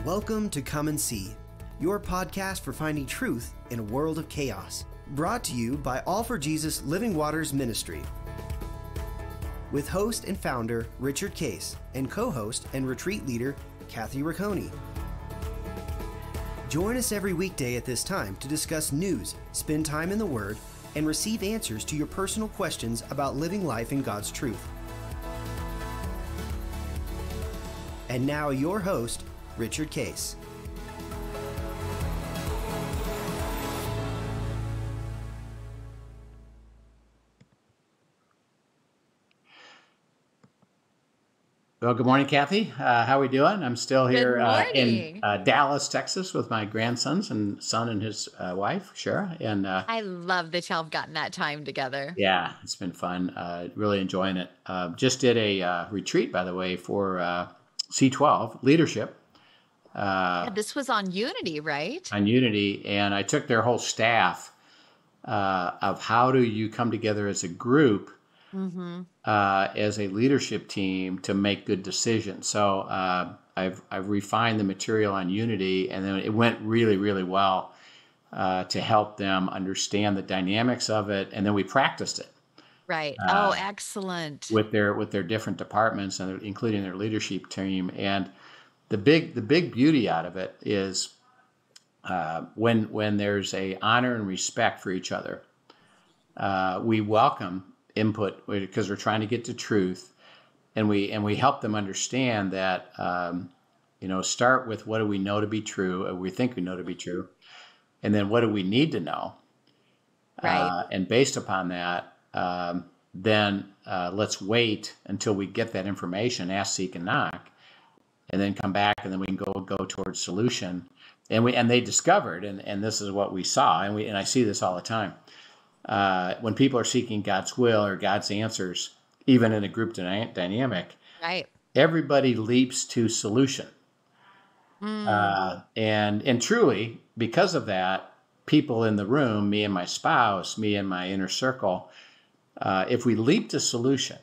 Welcome to Come and See, your podcast for finding truth in a world of chaos. Brought to you by All for Jesus Living Waters Ministry. With host and founder Richard Case and co-host and retreat leader Kathy Ricconi. Join us every weekday at this time to discuss news, spend time in the Word, and receive answers to your personal questions about living life in God's truth. And now your host, Richard Case. Well, good morning, Kathy. How are we doing? I'm still here in Dallas, Texas, with my grandsons and son and his wife, Shara. And I love that y'all have gotten that time together. Yeah, it's been fun. Really enjoying it. Just did a retreat, by the way, for C12 leadership. This was on Unity, right? On Unity, and I took their whole staff of how do you come together as a group, as a leadership team to make good decisions. So I've refined the material on Unity, and then it went really, really well to help them understand the dynamics of it, and then we practiced it. Right. Excellent. With their different departments, and including their leadership team. And the big beauty out of it is when there's a honor and respect for each other. We welcome input because we're trying to get to truth, and we help them understand that start with what do we know to be true, or we think we know to be true, and then what do we need to know, right? And based upon that, then let's wait until we get that information, ask, seek, and knock, and then come back, and then we can go towards solution. And they discovered, and this is what we saw, and I see this all the time. When people are seeking God's will or God's answers, even in a group dynamic, right? Everybody leaps to solution. And truly, because of that, people in the room, me and my spouse, me and my inner circle, if we leap to solution,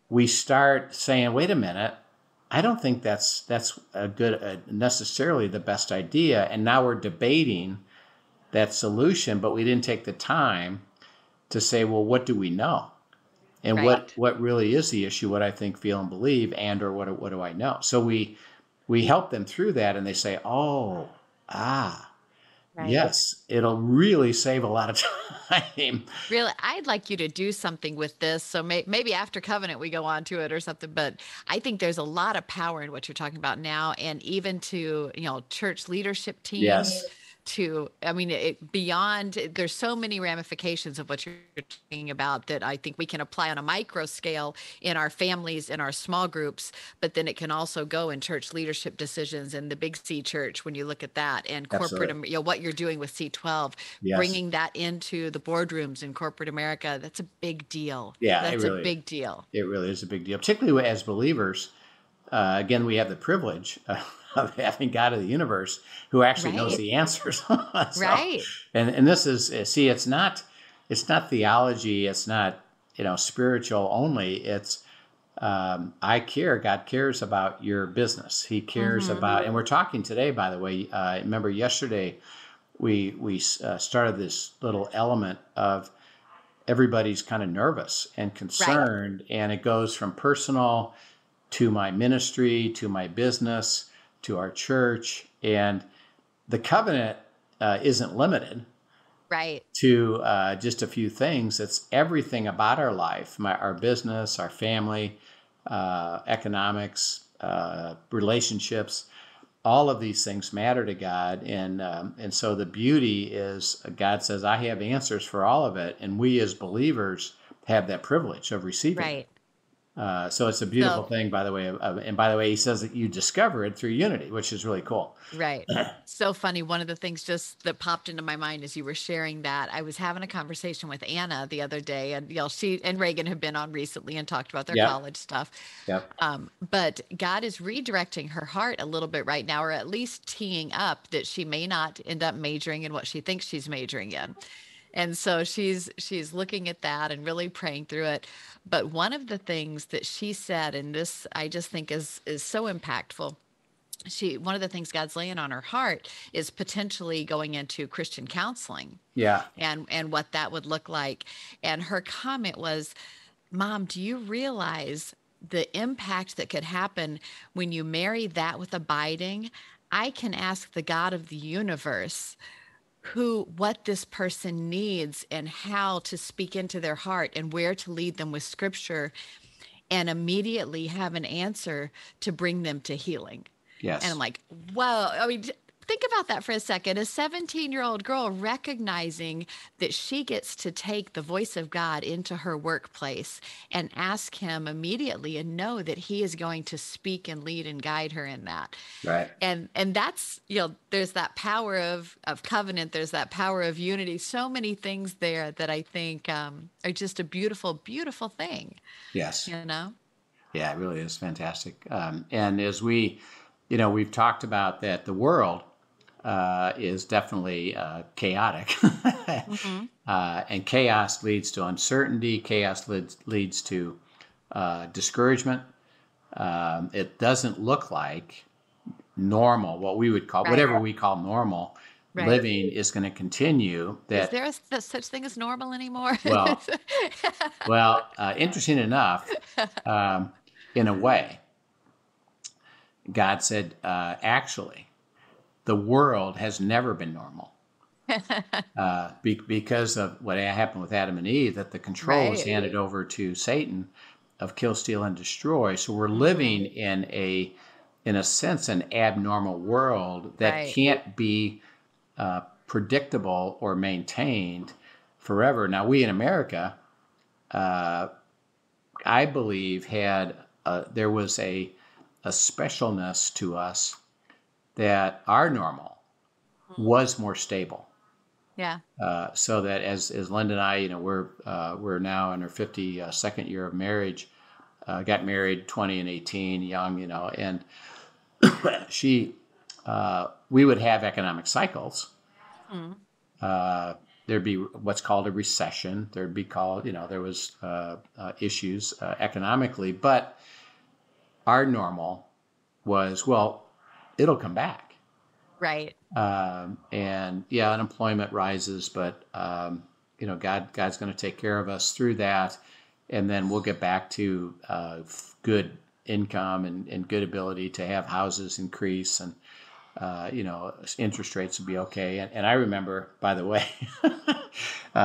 we start saying, wait a minute, I don't think that's necessarily the best idea. And now we're debating that solution, but we didn't take the time to say, well, what do we know? And right. what really is the issue, what I think, feel, and believe, and or what do I know? So we help them through that, and they say, right. Yes, it'll really save a lot of time. Really, I'd like you to do something with this. So maybe after Covenant we go on to it or something. But I think there's a lot of power in what you're talking about now, and even to church leadership teams. Yes. Beyond, there's so many ramifications of what you're talking about that I think we can apply on a micro scale in our families, in our small groups, but then it can also go in church leadership decisions in the big C church when you look at that, and corporate, what you're doing with C12, yes. Bringing that into the boardrooms in corporate America. That's a big deal. Yeah, that's a big deal. It really is a big deal, particularly as believers. Again, we have the privilege of having God of the universe who actually right. knows the answers. Right. And this is, it's not theology. It's not, spiritual only. It's, I care. God cares about your business. He cares about, and we're talking today, by the way, remember yesterday we started this little element of everybody's kind of nervous and concerned. Right. And it goes from personal to my ministry, to my business, to our church. And the covenant isn't limited right. to just a few things. It's everything about our life, our business, our family, economics, relationships. All of these things matter to God. And so the beauty is God says, I have answers for all of it. And we as believers have that privilege of receiving right. it. So it's a beautiful thing, by the way. And by the way, he says that you discover it through Unity, which is really cool. Right. So funny. One of the things just that popped into my mind as you were sharing that, I was having a conversation with Anna the other day, and she and Reagan have been on recently and talked about their college stuff. Yep. But God is redirecting her heart a little bit right now, or at least teeing up that she may not end up majoring in what she thinks she's majoring in. And so she's looking at that and really praying through it. But one of the things that she said, and this I just think is so impactful, one of the things God's laying on her heart is potentially going into Christian counseling. Yeah. And what that would look like. And her comment was, Mom, do you realize the impact that could happen when you marry that with abiding? I can ask the God of the universe what this person needs and how to speak into their heart and where to lead them with scripture, and immediately have an answer to bring them to healing. Yes. And I'm like, whoa. I mean, think about that for a second. A 17-year-old girl recognizing that she gets to take the voice of God into her workplace and ask him immediately and know that he is going to speak and lead and guide her in that. Right. And that's, there's that power of covenant. There's that power of unity. So many things there that I think are just a beautiful, beautiful thing. Yes. Yeah, it really is fantastic. And as we've talked about that the world is definitely chaotic. Mm-hmm. And chaos leads to uncertainty. Chaos leads to discouragement. It doesn't look like normal, what we would call, whatever we call normal living is going to continue. Is there such thing as normal anymore? Well, interesting enough, in a way, God said, actually, the world has never been normal. Because of what happened with Adam and Eve, that the control was handed over to Satan of kill, steal, and destroy. So we're living in a sense, an abnormal world that can't be predictable or maintained forever. Now, we in America, I believe, there was a specialness to us that our normal was more stable. Yeah. So that as Linda and I, we're now in our 52nd year of marriage. Got married 20 and 18, young, and we would have economic cycles. Mm. There'd be what's called a recession. There was issues economically, but our normal was, it'll come back. Right. And unemployment rises, but God's going to take care of us through that, and then we'll get back to good income and good ability to have houses increase, and interest rates will be okay. And I remember, by the way,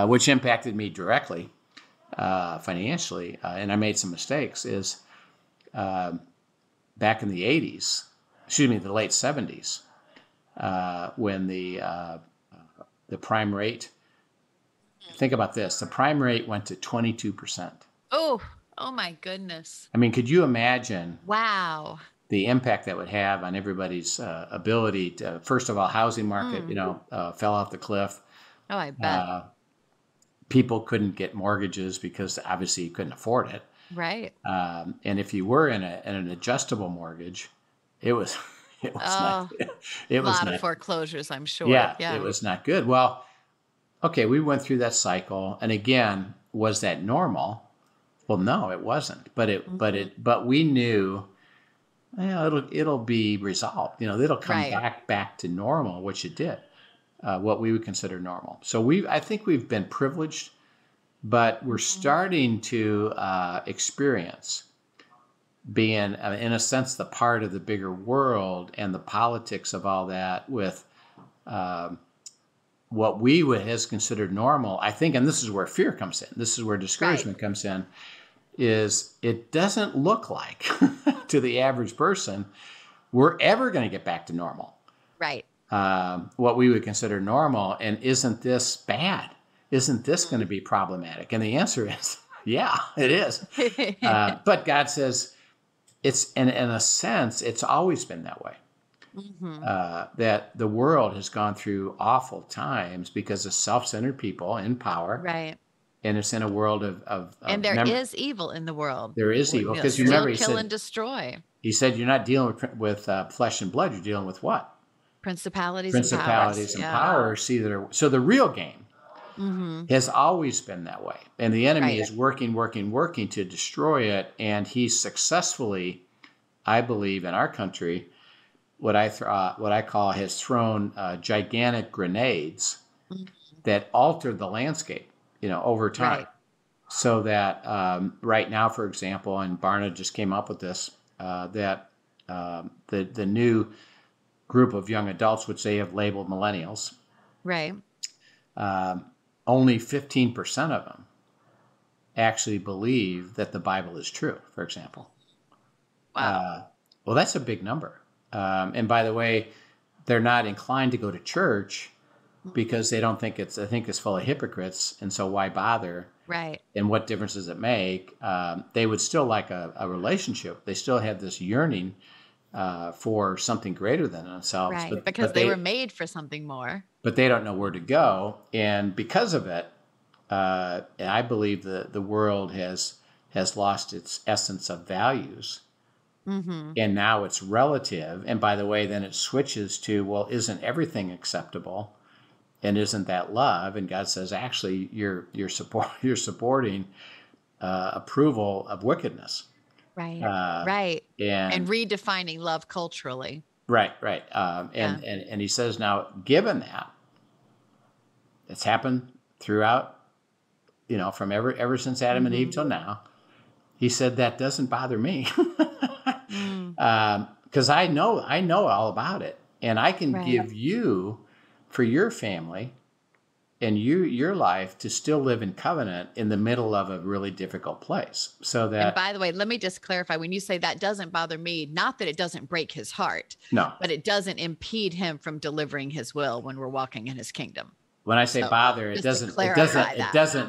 which impacted me directly financially, and I made some mistakes, is back in the 80s, the late 70s, when the prime rate, think about this, the prime rate went to 22%. Oh my goodness. I mean, could you imagine? Wow. The impact that would have on everybody's ability to, first of all, housing market, fell off the cliff. Oh, I bet. People couldn't get mortgages because obviously you couldn't afford it. Right. And if you were in an adjustable mortgage, it was not, a lot of foreclosures, I'm sure. Yeah, it was not good. Well, okay, we went through that cycle, and again, was that normal? Well, no, it wasn't. But we knew, it'll be resolved. It'll come back to normal, which it did. What we would consider normal. So I think we've been privileged, but we're starting to experience being, in a sense, the part of the bigger world and the politics of all that with what we would has considered normal. I think, and this is where fear comes in. This is where discouragement comes in. Is it doesn't look like to the average person we're ever going to get back to normal. Right. What we would consider normal, and isn't this bad? Isn't this going to be problematic? And the answer is, yeah, it is. But God says it's, in a sense, it's always been that way. Mm-hmm. That the world has gone through awful times because of self-centered people in power. Right. And it's in a world of and there is evil in the world. There is evil, because you remember, kill and destroy. He said, you're not dealing with flesh and blood. You're dealing with what? Principalities and powers. So the real game has always been that way. And the enemy Right. is working to destroy it. And he's successfully, I believe, in our country, what I call has thrown gigantic grenades that alter the landscape, over time. Right. So that right now, for example, and Barna just came up with this, that the new group of young adults, which they have labeled millennials, Right. only 15% of them actually believe that the Bible is true, for example. Wow. Well, that's a big number. And by the way, they're not inclined to go to church because they don't think I think it's full of hypocrites. And so why bother? Right. And what difference does it make? They would still like a relationship. They still have this yearning for something greater than themselves. Right. Because they were made for something more. But they don't know where to go. And because of it, I believe the world has lost its essence of values. And now it's relative. And by the way, then it switches to, well, isn't everything acceptable? And isn't that love? And God says, actually, you're supporting approval of wickedness. Right. Right. And redefining love culturally. Right. And he says, now, given that, it's happened throughout, from ever since Adam and Eve till now, he said, that doesn't bother me. Because I know all about it. And I can give you, for your family and your life, to still live in covenant in the middle of a really difficult place. So that. And by the way, let me just clarify, when you say that doesn't bother me, not that it doesn't break his heart, No, but it doesn't impede him from delivering his will when we're walking in his kingdom. When I say bother, it doesn't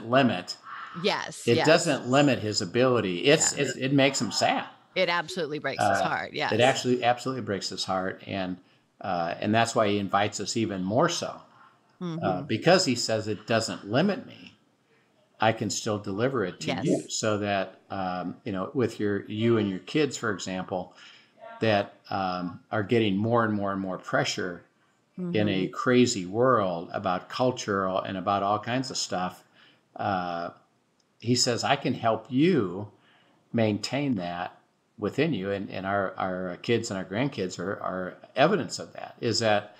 limit. Yes. It doesn't limit his ability. It makes him sad. It absolutely breaks his heart. Yes. It actually absolutely breaks his heart. And that's why he invites us even more so. Because he says it doesn't limit me, I can still deliver it to you. So that, with you and your kids, for example, that are getting more and more and more pressure in a crazy world about cultural and about all kinds of stuff. He says, I can help you maintain that within you. And our kids and our grandkids are evidence of that, is that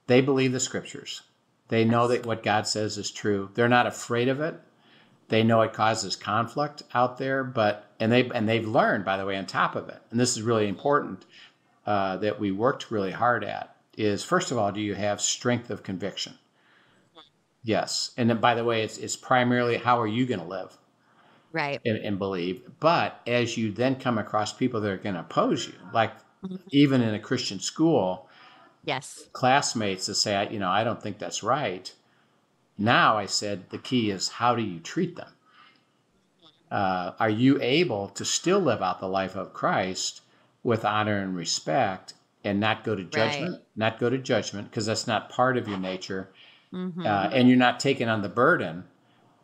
they believe the scriptures. They know that what God says is true. They're not afraid of it. They know it causes conflict out there, and they've learned, by the way, on top of it. And this is really important that we worked really hard at, is, first of all, do you have strength of conviction? Yes. And then, by the way, it's primarily, how are you going to live? Right. And believe. But as you then come across people that are going to oppose you, like even in a Christian school, classmates that say, I don't think that's right. Now I said, the key is, how do you treat them? Are you able to still live out the life of Christ with honor and respect, and not go to judgment? Not go to judgment, because that's not part of your nature. And you're not taking on the burden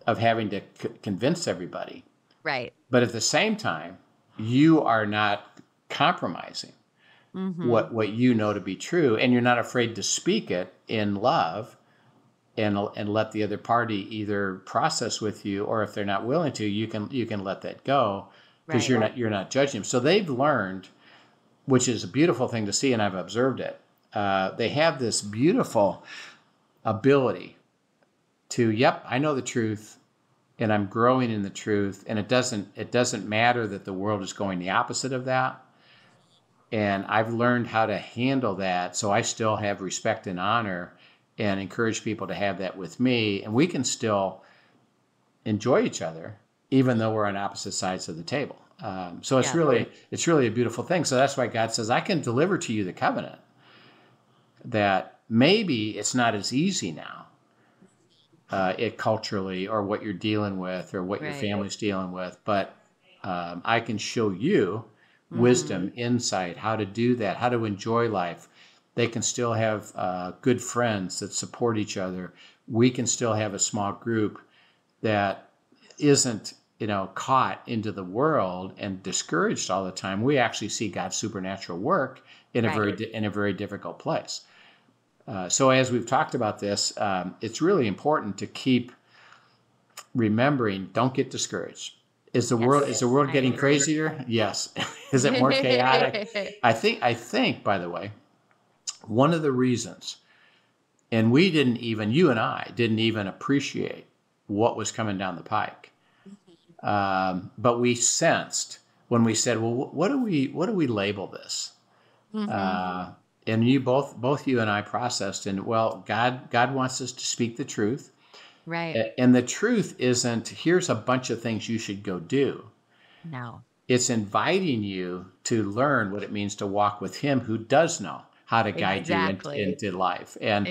of having to convince everybody. Right. But at the same time, you are not compromising what you know to be true, and you're not afraid to speak it in love, and let the other party either process with you, or if they're not willing to, you can let that go, because you're not judging them. So they've learned, which is a beautiful thing to see, and I've observed it. They have this beautiful ability to, I know the truth, and I'm growing in the truth, and it doesn't matter that the world is going the opposite of that. And I've learned how to handle that, so I still have respect and honor, and encourage people to have that with me, and we can still enjoy each other even though we're on opposite sides of the table. So it's really a beautiful thing. So that's why God says, I can deliver to you the covenant, that maybe it's not as easy now, it culturally, or what you're dealing with, or what your family's dealing with, but I can show you wisdom, insight, how to do that, how to enjoy life. They can still have good friends that support each other. We can still have a small group that isn't, caught into the world and discouraged all the time. We actually see God's supernatural work in a very difficult place. So as we've talked about this, it's really important to keep remembering, don't get discouraged. Is the world getting crazier? Yes. Is it more chaotic? I think, by the way, one of the reasons, and you and I didn't even appreciate what was coming down the pike. But we sensed when we said, well, what do we label this? And both you and I processed, and well, God wants us to speak the truth. Right. And the truth isn't, here's a bunch of things you should go do. No. It's inviting you to learn what it means to walk with him who does know how to guide you into life. And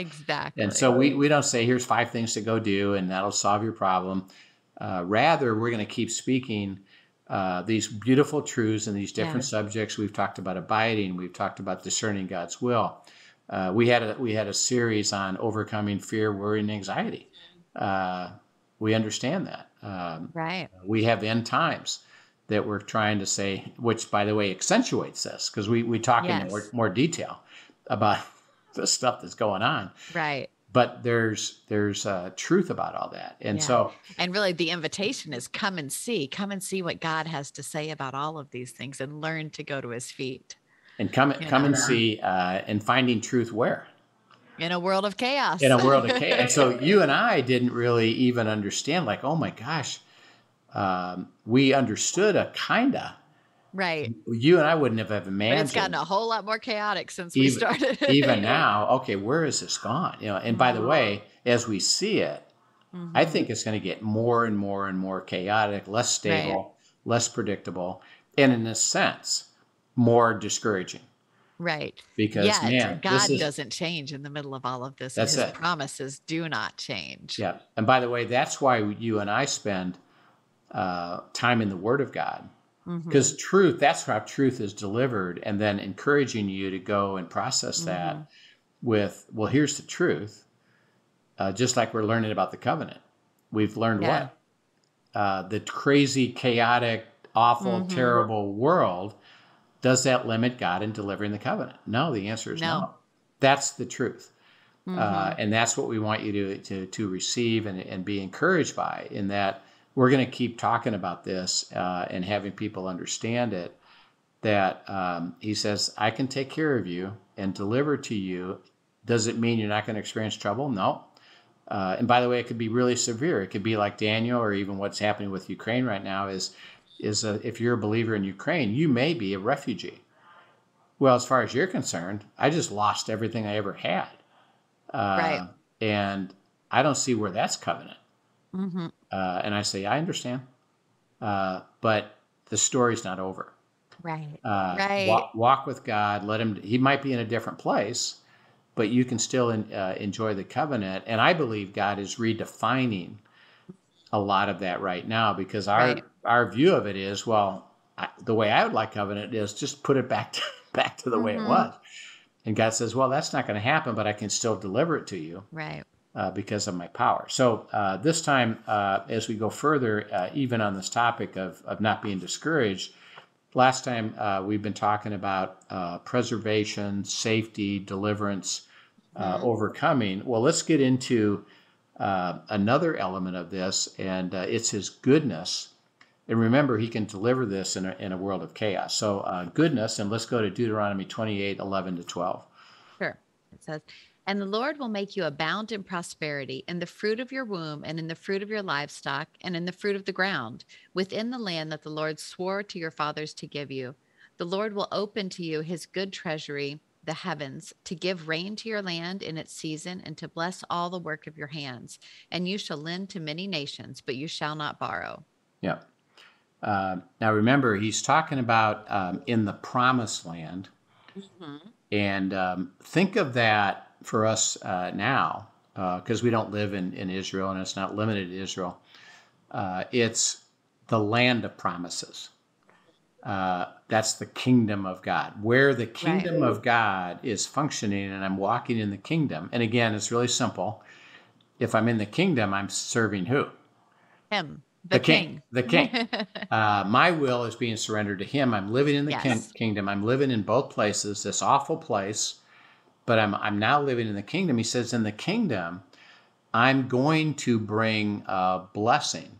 so we don't say, here's 5 things to go do, and that'll solve your problem. Rather, we're going to keep speaking these beautiful truths and these different subjects. We've talked about abiding. We've talked about discerning God's will. We had a series on overcoming fear, worry, and anxiety. We understand that. Right. We have end times that we're trying to say, which, by the way, accentuates this, because we talk in more detail about the stuff that's going on. Right. But there's truth about all that. And so, and really the invitation is come and see what God has to say about all of these things, and learn to go to his feet. And come and see, and finding truth where? In a world of chaos. In a world of chaos. And so you and I didn't really even understand, like, oh my gosh, we understood a kinda. Right. You and I wouldn't have imagined. But it's gotten a whole lot more chaotic since we started. Even now, okay, where is this gone? And by the way, as we see it, I think it's going to get more and more and more chaotic, less stable, less predictable, and in a sense, more discouraging. Right. Because God doesn't change in the middle of all of this. That's his promises do not change. Yeah. And by the way, that's why you and I spend time in the Word of God. Because that's how truth is delivered, and then encouraging you to go and process that with, well, here's the truth. Just like we're learning about the covenant. We've learned what? The crazy, chaotic, awful, terrible world. Does that limit God in delivering the covenant? No, the answer is no. That's the truth. And that's what we want you to receive and be encouraged by, in that we're going to keep talking about this and having people understand it, that he says, I can take care of you and deliver to you. Does it mean you're not going to experience trouble? No. And by the way, it could be really severe. It could be like Daniel, or even what's happening with Ukraine right now is if you're a believer in Ukraine, you may be a refugee. Well, as far as you're concerned, I just lost everything I ever had. And I don't see where that's covenant. And I say, I understand. But the story's not over. Right. Walk with God. Let him, he might be in a different place, but you can still enjoy the covenant. And I believe God is redefining a lot of that right now, because our view of it is, well, the way I would like covenant is just put it back to the way it was. And God says, well, that's not going to happen, but I can still deliver it to you. Right. Because of my power. So this time, as we go further, even on this topic of not being discouraged, last time we've been talking about preservation, safety, deliverance, overcoming. Well, let's get into another element of this, and it's his goodness. And remember, he can deliver this in a world of chaos. So goodness, and let's go to Deuteronomy 28:11-12. Sure. It says, and the Lord will make you abound in prosperity, in the fruit of your womb, and in the fruit of your livestock, and in the fruit of the ground, within the land that the Lord swore to your fathers to give you. The Lord will open to you his good treasury, the heavens, to give rain to your land in its season, and to bless all the work of your hands. And you shall lend to many nations, but you shall not borrow. Yeah. Now remember, he's talking about in the promised land. And think of that for us now, because we don't live in Israel, and it's not limited to Israel. It's the land of promises. That's the kingdom of God, where the kingdom of God is functioning, and I'm walking in the kingdom. And again, it's really simple. If I'm in the kingdom, I'm serving who? Him. The king. The king. My will is being surrendered to him. I'm living in the kingdom. I'm living in both places, this awful place, but I'm now living in the kingdom. He says, in the kingdom, I'm going to bring a blessing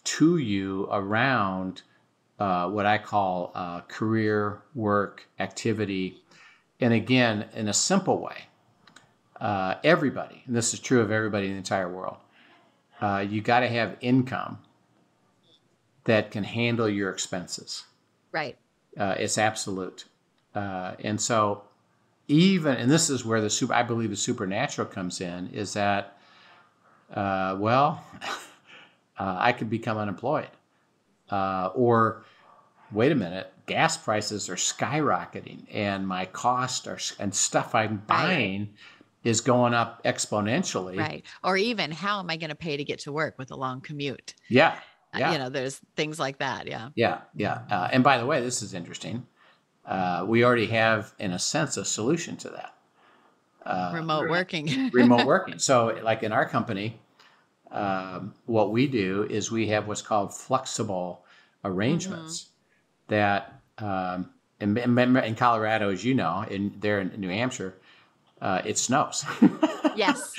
to you around what I call career, work, activity. And again, in a simple way, everybody, and this is true of everybody in the entire world, you got to have income that can handle your expenses. Right. It's absolute. And so and this is where I believe the supernatural comes in, is that, I could become unemployed. Or, wait a minute, gas prices are skyrocketing and my costs and stuff I'm buying is going up exponentially. Right. Or even, how am I going to pay to get to work with a long commute? Yeah. There's things like that. Yeah. Yeah. And by the way, this is interesting. We already have, in a sense, a solution to that. Remote working. Remote working. So like in our company, what we do is we have what's called flexible arrangements that in Colorado, as you know, there in New Hampshire, it snows. Yes.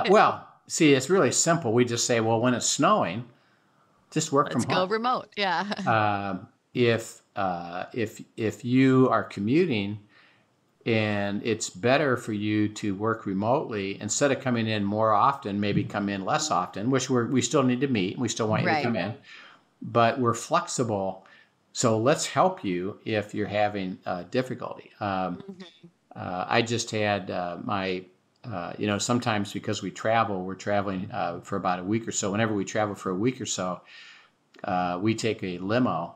Well, see, it's really simple. We just say, well, when it's snowing, just work from home. Let's go remote. Yeah. If you are commuting and it's better for you to work remotely, instead of coming in more often, maybe come in less often, which we still need to meet. We still want you to come in, but we're flexible. So let's help you if you're having difficulty. I just had sometimes because we're traveling for about a week or so. Whenever we travel for a week or so, we take a limo,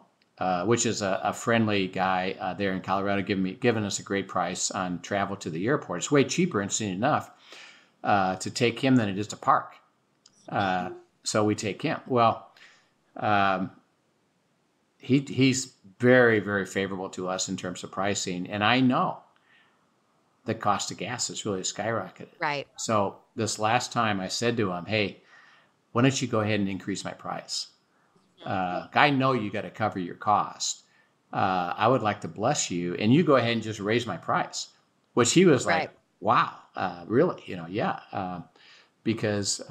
which is a friendly guy there in Colorado, giving us a great price on travel to the airport. It's way cheaper, interesting enough, to take him than it is to park. So we take him. Well, he's very, very favorable to us in terms of pricing. And I know the cost of gas has really skyrocketed. Right. So this last time I said to him, hey, why don't you go ahead and increase my price? I know you got to cover your cost. I would like to bless you, and you go ahead and just raise my price. Which he was like, wow, really? Because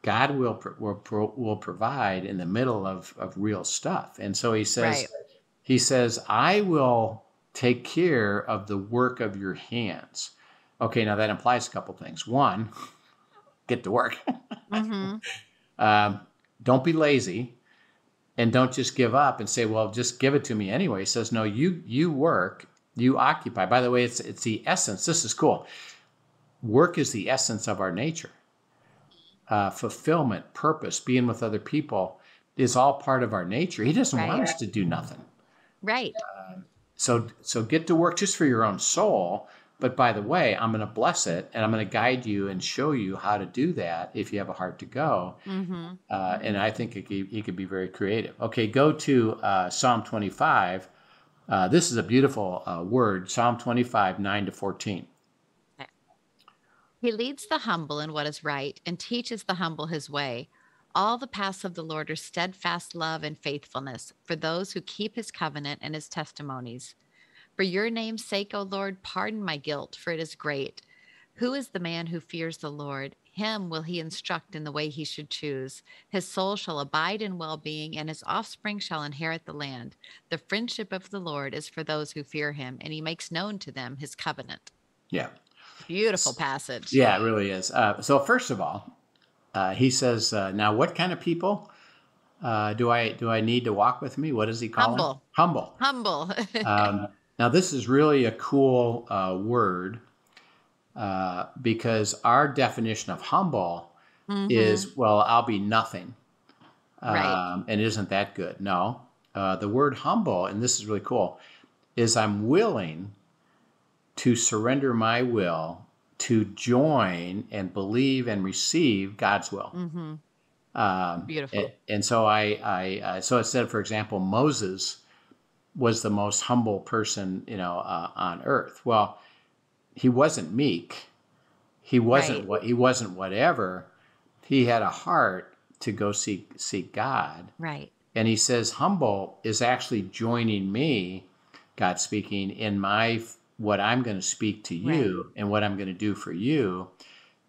God will provide in the middle of real stuff. And so he says, I will take care of the work of your hands. Okay, now that implies a couple things. One, get to work. Don't be lazy. And don't just give up and say, well, just give it to me anyway. He says, no, you work, you occupy. By the way, it's the essence. This is cool. Work is the essence of our nature. Fulfillment, purpose, being with other people is all part of our nature. He doesn't want us to do nothing. Right. So get to work just for your own soul. But by the way, I'm going to bless it, and I'm going to guide you and show you how to do that if you have a heart to go. And I think he could be very creative. Okay, go to Psalm 25. This is a beautiful word, Psalm 25, 9-14. He leads the humble in what is right and teaches the humble his way. All the paths of the Lord are steadfast love and faithfulness for those who keep his covenant and his testimonies. For your name's sake, O Lord, pardon my guilt, for it is great. Who is the man who fears the Lord? Him will he instruct in the way he should choose. His soul shall abide in well-being, and his offspring shall inherit the land. The friendship of the Lord is for those who fear him, and he makes known to them his covenant. Yeah. Beautiful passage. Yeah, it really is. So first of all, he says, now what kind of people do I need to walk with me? What does he call them? Humble. Now, this is really a cool word because our definition of humble is, well, I'll be nothing. And isn't that good? No. The word humble, and this is really cool, is I'm willing to surrender my will to join and believe and receive God's will. Beautiful. And so so it said, for example, Moses was the most humble person, on earth. Well, he wasn't meek. He wasn't whatever. He had a heart to go seek God. Right. And he says, humble is actually joining me, God speaking, in what I'm going to speak to you and what I'm going to do for you.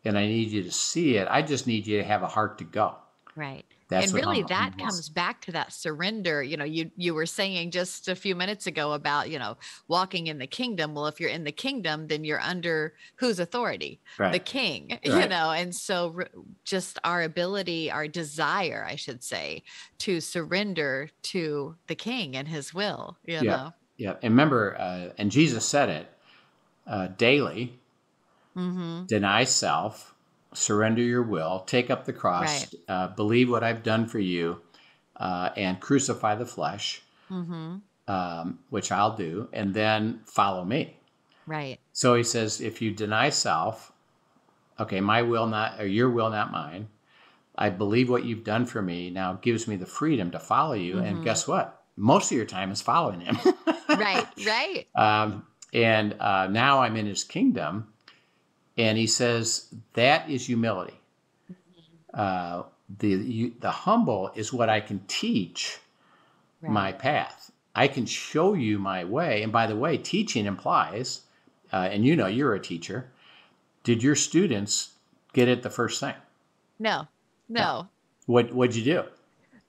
and I need you to see it. I just need you to have a heart to go. Right. That's And what really humble that is. comes back to that surrender. You were saying just a few minutes ago about, walking in the kingdom. Well, if you're in the kingdom, then you're under whose authority? The Right. king, Right. and so just our ability, our desire, I should say, to surrender to the king and his will, Yeah. Yeah. And remember, and Jesus said it, daily, deny self, surrender your will, take up the cross, Right. believe what I've done for you, and crucify the flesh, which I'll do, and then follow me. Right. So he says, if you deny self, okay, my will not, or your will, not mine. I believe what you've done for me now gives me the freedom to follow you. And guess what? Most of your time is following him. Right. Right. And now I'm in his kingdom. And he says, that is humility. The humble is what I can teach my path. I can show you my way. And by the way, teaching implies, and you're a teacher. Did your students get it the first thing? No. What'd you do?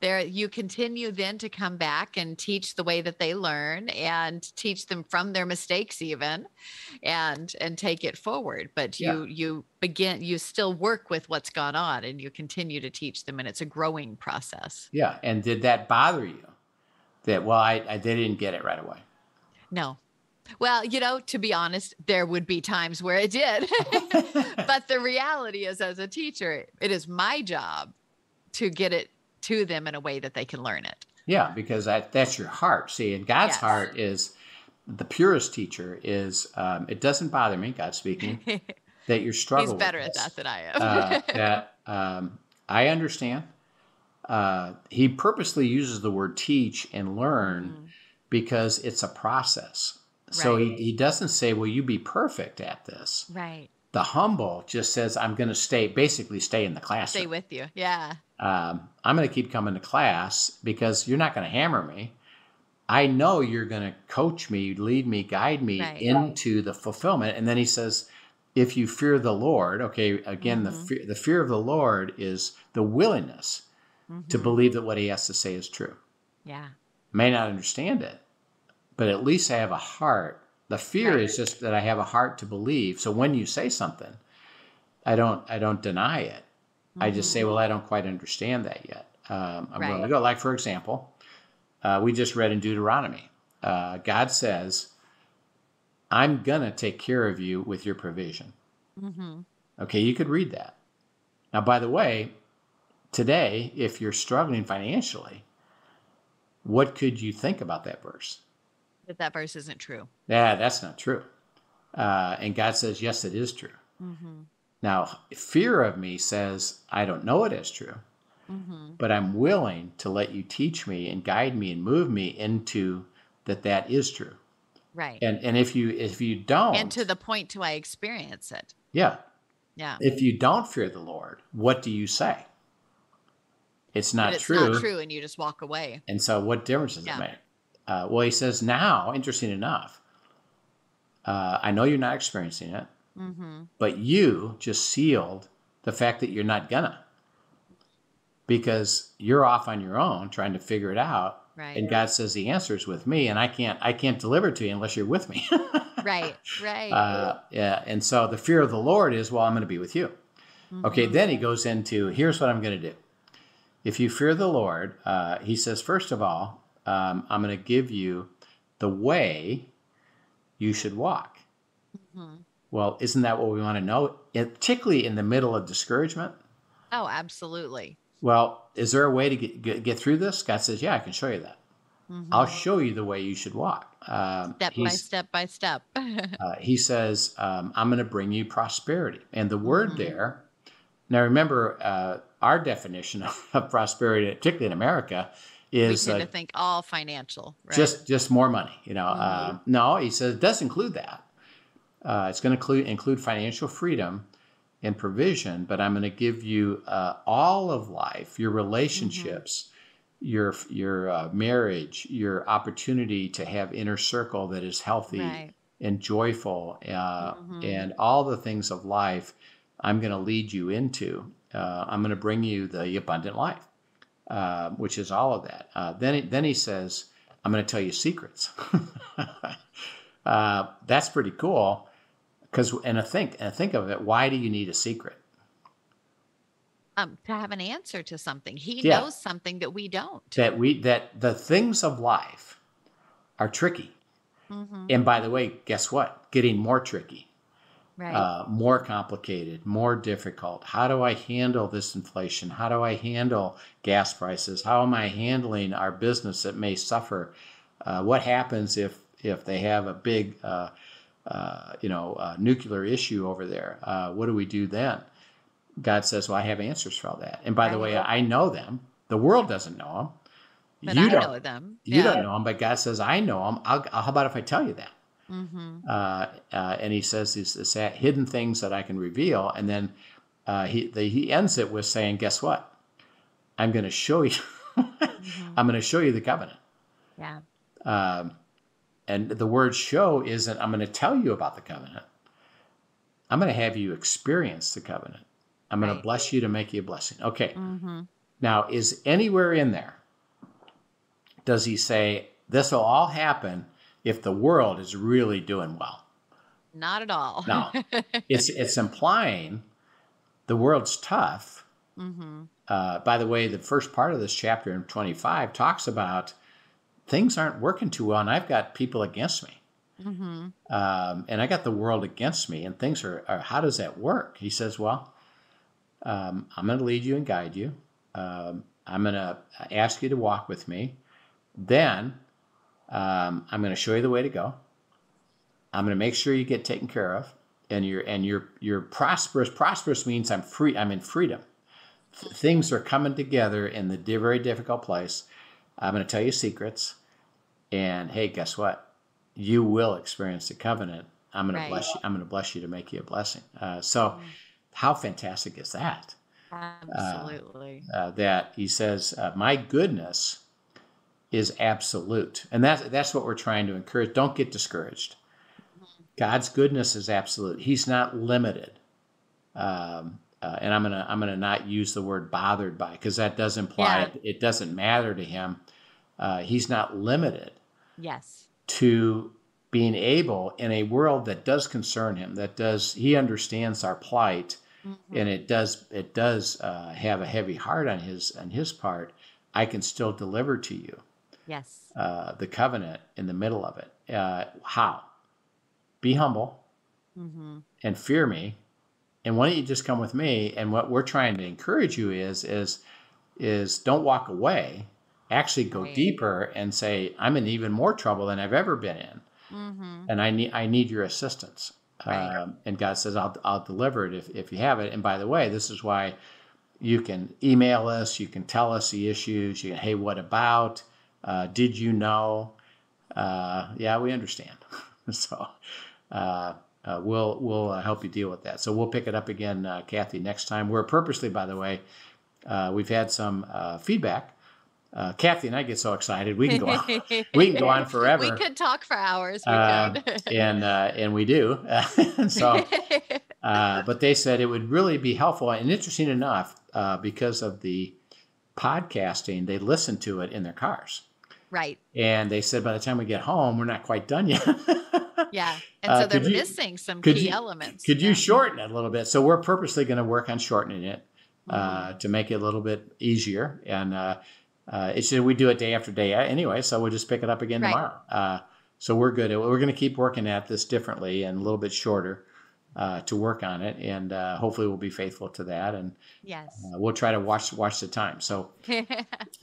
There, you continue then to come back and teach the way that they learn and teach them from their mistakes even, and take it forward. But you still work with what's gone on and you continue to teach them, and it's a growing process. Yeah. And did that bother you? That, well, they didn't get it right away. No. Well, to be honest, there would be times where it did. But the reality is, as a teacher, it is my job to get it to them in a way that they can learn it. Yeah, because that's your heart. See, and God's heart is the purest teacher is, it doesn't bother me, God speaking, that you're struggling. He's better at that than I am. I understand. He purposely uses the word teach and learn because it's a process. So he doesn't say, will you be perfect at this? Right. The humble just says, I'm going to stay in the classroom. Stay with you. Yeah. I'm going to keep coming to class because you're not going to hammer me. I know you're going to coach me, lead me, guide me into the fulfillment. And then he says, if you fear the Lord, okay, again, the fear of the Lord is the willingness to believe that what he has to say is true. Yeah. May not understand it, but at least I have a heart. The fear is just that I have a heart to believe. So when you say something, I don't deny it. I just say, well, I don't quite understand that yet. I'm willing to go. Like, for example, we just read in Deuteronomy. God says, I'm going to take care of you with your provision. Okay, you could read that. Now, by the way, today, if you're struggling financially, what could you think about that verse? That verse isn't true. Yeah, that's not true. And God says, yes, it is true. Now, fear of me says, I don't know it as true, but I'm willing to let you teach me and guide me and move me into that is true. Right. And if you don't. And to the point to I experience it. Yeah. Yeah. If you don't fear the Lord, what do you say? It's not It's true. not true, and you just walk away. And so what difference does it make? Well, he says now, interesting enough, I know you're not experiencing it, but you just sealed the fact that you're not gonna, because you're off on your own trying to figure it out. Right. And God says the answer is with me, and I can't deliver it to you unless you're with me. Right. Yeah. And so the fear of the Lord is, well, I'm going to be with you. Okay. Then he goes into, here's what I'm going to do. If you fear the Lord, he says, first of all, I'm going to give you the way you should walk. Well, isn't that what we want to know? Particularly in the middle of discouragement. Oh, absolutely. Well, is there a way to get through this? God says, yeah, I can show you that. I'll show you the way you should walk. Step by step. He says, I'm going to bring you prosperity. And the word there, now remember, our definition of prosperity, particularly in America, is we tend to think all financial, right? Just more money. No, he says it does include that. It's going to include financial freedom and provision, but I'm going to give you all of life, your relationships, your marriage, your opportunity to have inner circle that is healthy and joyful, and all the things of life I'm going to lead you into. I'm going to bring you the abundant life, which is all of that. Then he says, I'm going to tell you secrets. That's pretty cool. And think of it. Why do you need a secret? To have an answer to something. He Yeah. knows something that we don't. That the things of life are tricky. Mm-hmm. And by the way, guess what? Getting more tricky, Right. more complicated, more difficult. How do I handle this inflation? How do I handle gas prices? How am I handling our business that may suffer? What happens if they have a big, nuclear issue over there? What do we do then? God says, well, I have answers for all that. And by the way, I know them. The world doesn't know them. But You I don't know them. You don't know them, but God says, I know them. How about if I tell you that? Mm-hmm. And he says these hidden things that I can reveal. And then he ends it with saying, guess what? I'm going to show you. Mm-hmm. I'm going to show you the covenant. Yeah. And the word show isn't, I'm going to tell you about the covenant. I'm going to have you experience the covenant. I'm going to bless you to make you a blessing. Okay. Mm-hmm. Now, is anywhere in there, does he say, this will all happen if the world is really doing well? Not at all. No. It's implying the world's tough. Mm-hmm. By the way, the first part of this chapter in 25 talks about things aren't working too well, and I've got people against me. Mm-hmm. And I got the world against me, and things are how does that work? He says, well, I'm going to lead you and guide you. I'm going to ask you to walk with me. Then I'm going to show you the way to go. I'm going to make sure you get taken care of, and you're prosperous. Prosperous means I'm free. I'm in freedom. Things are coming together in the very difficult place. I'm going to tell you secrets, and hey, guess what? You will experience the covenant. I'm going to bless you. I'm going to bless you to make you a blessing. How fantastic is that? Absolutely. That he says, my goodness is absolute. And that's what we're trying to encourage. Don't get discouraged. God's goodness is absolute. He's not limited. And I'm gonna not use the word bothered by, because that does imply it doesn't matter to him. He's not limited. Yes. To being able in a world that does concern him, he understands our plight, and it does have a heavy heart on his part. I can still deliver to you. Yes. The covenant in the middle of it. How? Be humble and fear me. And why don't you just come with me? And what we're trying to encourage you is don't walk away. Actually go deeper and say, I'm in even more trouble than I've ever been in. And I need your assistance. And God says, I'll deliver it if you have it. And by the way, this is why you can email us. You can tell us the issues. You can, hey, what about? Did you know? Yeah, we understand. So we'll help you deal with that. So we'll pick it up again, Kathy, next time. We're purposely, by the way, we've had some feedback. Kathy and I get so excited. We can go on. We can go on forever. We could talk for hours. We could. And we do. So, but they said it would really be helpful and interesting enough because of the podcasting. They listen to it in their cars. Right. And they said by the time we get home, we're not quite done yet. Yeah. And so they're missing some key elements. Could you shorten it a little bit? So we're purposely going to work on shortening it to make it a little bit easier. And it's we do it day after day anyway, so we'll just pick it up again tomorrow. So we're good. We're going to keep working at this differently and a little bit shorter to work on it, and hopefully we'll be faithful to that. And we'll try to watch the time. So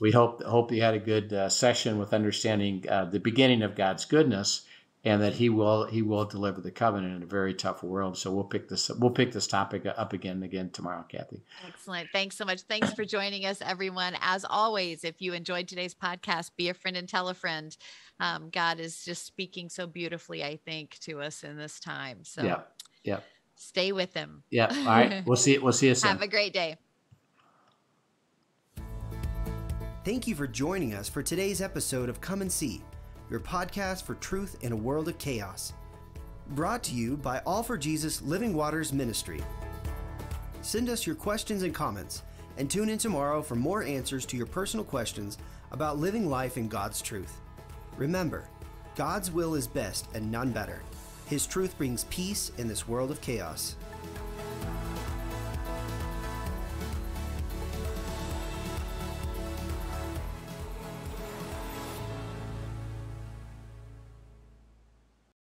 we hope you had a good session with understanding the beginning of God's goodness, and that He will deliver the covenant in a very tough world. So we'll pick this topic up again tomorrow, Kathy. Excellent. Thanks so much. Thanks for joining us, everyone. As always, if you enjoyed today's podcast, be a friend and tell a friend. God is just speaking so beautifully, I think, to us in this time. So stay with Him. Yeah. All right. We'll see you soon. Have a great day. Thank you for joining us for today's episode of Come and See, your podcast for truth in a world of chaos. Brought to you by All for Jesus Living Waters Ministry. Send us your questions and comments, and tune in tomorrow for more answers to your personal questions about living life in God's truth. Remember, God's will is best and none better. His truth brings peace in this world of chaos.